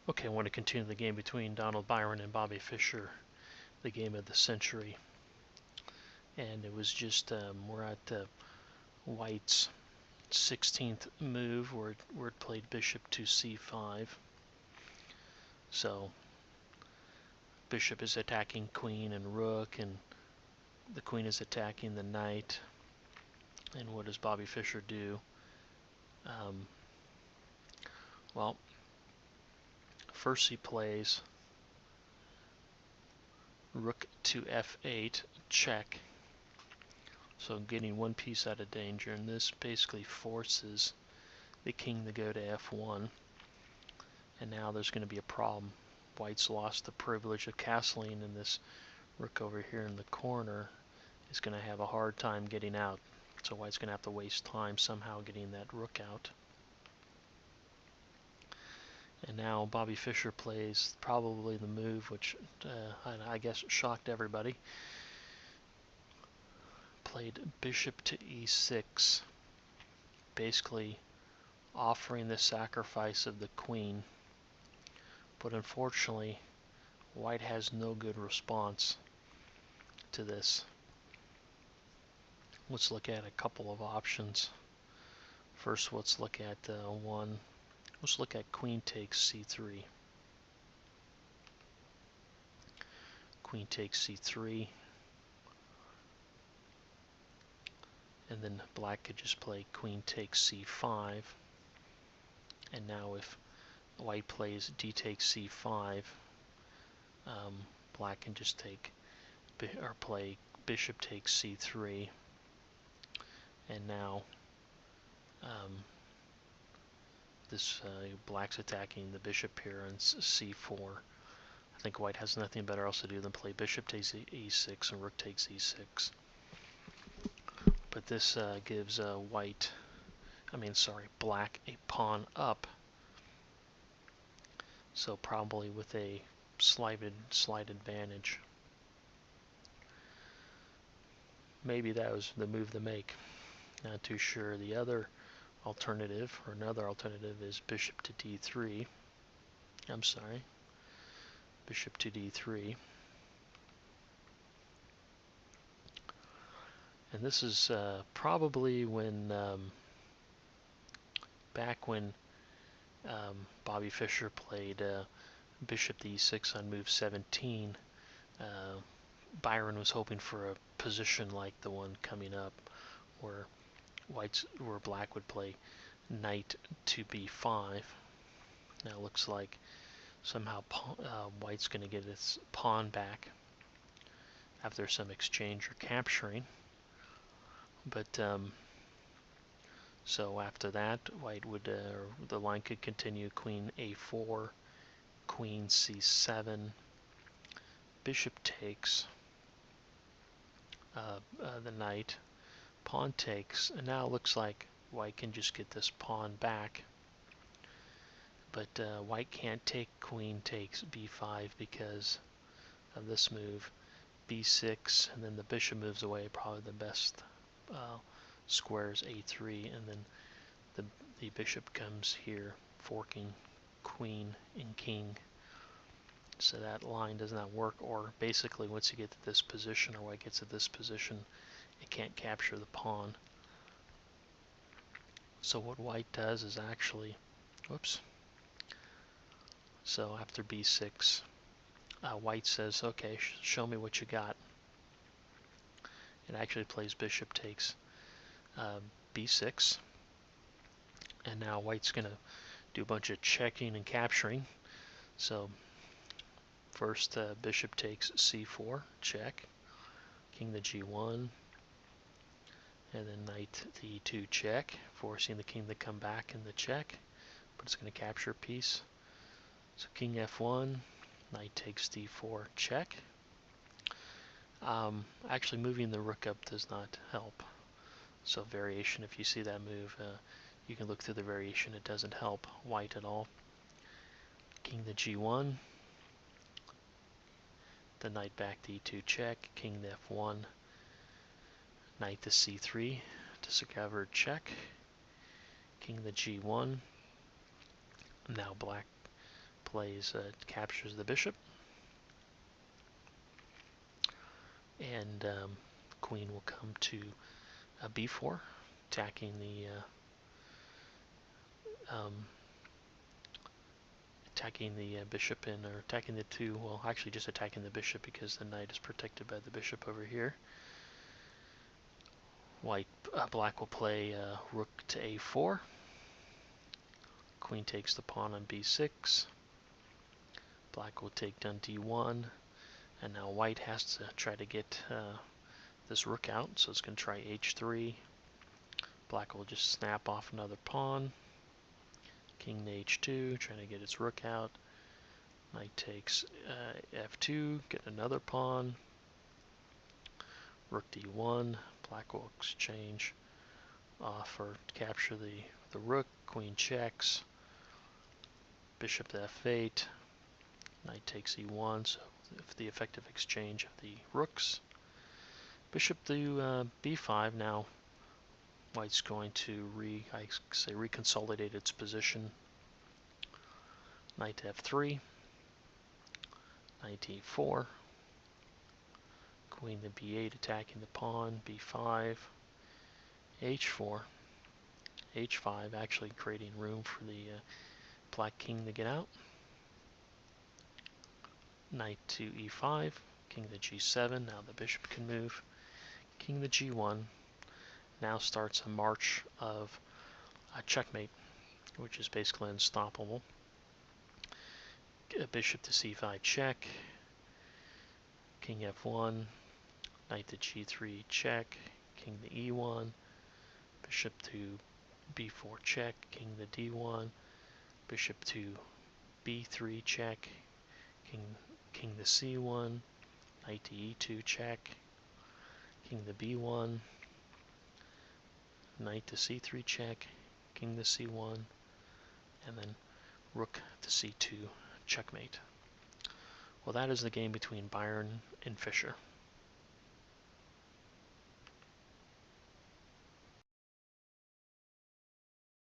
Okay, I want to continue the game between Donald Byrne and Bobby Fischer, the game of the century. And it was just, we're at White's 16th move where it played bishop to c5. So bishop is attacking queen and rook, and the queen is attacking the knight. And what does Bobby Fischer do? Well, first he plays rook to f8, check. So getting one piece out of danger, and this basically forces the king to go to f1. And now there's going to be a problem. White's lost the privilege of castling, and this rook over here in the corner is going to have a hard time getting out. So White's going to have to waste time somehow getting that rook out. And now Bobby Fischer plays probably the move which I guess shocked everybody. Played bishop to e6, basically offering the sacrifice of the queen. But unfortunately, White has no good response to this. Let's look at a couple of options. First, let's look at let's look at queen takes c3. Queen takes c3. And then black could just play queen takes c5. And now if White plays d takes c5, black can just take or play bishop takes c3. And now this black's attacking the bishop here on c4. I think White has nothing better else to do than play bishop takes e6 and rook takes e6. But this gives black a pawn up. So probably with a slight advantage. Maybe that was the move to make. Not too sure. The other alternative, or another alternative, is bishop to d3. I'm sorry. Bishop to d3. And this is probably when, back when Bobby Fischer played bishop to e6 on move 17, Byrne was hoping for a position like the one coming up, where black would play knight to b5. Now it looks like somehow White's going to get its pawn back after some exchange or capturing. But so after that, White would the line could continue queen a4, queen c7, bishop takes the knight, pawn takes, and now it looks like White can just get this pawn back. But White can't take queen takes b5 because of this move, b6, and then the bishop moves away. Probably the best squares a3, and then the bishop comes here, forking queen and king. So that line does not work, or basically once you get to this position, or White gets to this position, it can't capture the pawn. So what White does is actually, whoops. So after b6, White says, okay, show me what you got. It actually plays bishop takes b6. And now White's going to do a bunch of checking and capturing. So first bishop takes c4, check. King to g1. And then knight to e2, check, forcing the king to come back in the check. But it's going to capture a piece. So king f1, knight takes d4, check. Actually moving the rook up does not help. So variation, if you see that move, you can look through the variation. It doesn't help White at all. King to g1, the knight back to e2, check. King to f1, knight to c3, discovered, check. King to g1. Now black captures the bishop, and queen will come to b4, attacking the bishop or attacking the two. Well, actually just attacking the bishop because the knight is protected by the bishop over here. Black will play rook to a4. Queen takes the pawn on b6. Black will take down d1, and now white has to try to get this rook out, so it's going to try h3. Black will just snap off another pawn. King to h2, trying to get its rook out. Knight takes f2, get another pawn. Rook d1. Black will exchange off or capture the rook. Queen checks. Bishop to f8. Knight takes e1, so the effective exchange of the rooks. Bishop to b5. Now white's going to reconsolidate its position. Knight to f3. Knight to e4. Queen to b8, attacking the pawn. b5. h4. h5, actually creating room for the black king to get out. Knight to e5. King to g7. Now the bishop can move. King to g1. Now starts a march of a checkmate, which is basically unstoppable. Bishop to c5 check. King f1. Knight to g3 check. King to e1. Bishop to b4 check. King to d1. Bishop to b3 check. King to c1. Knight to e2 check. King to b1. Knight to c3 check. King to c1. And then rook to c2 checkmate. Well, that is the game between Byrne and Fischer.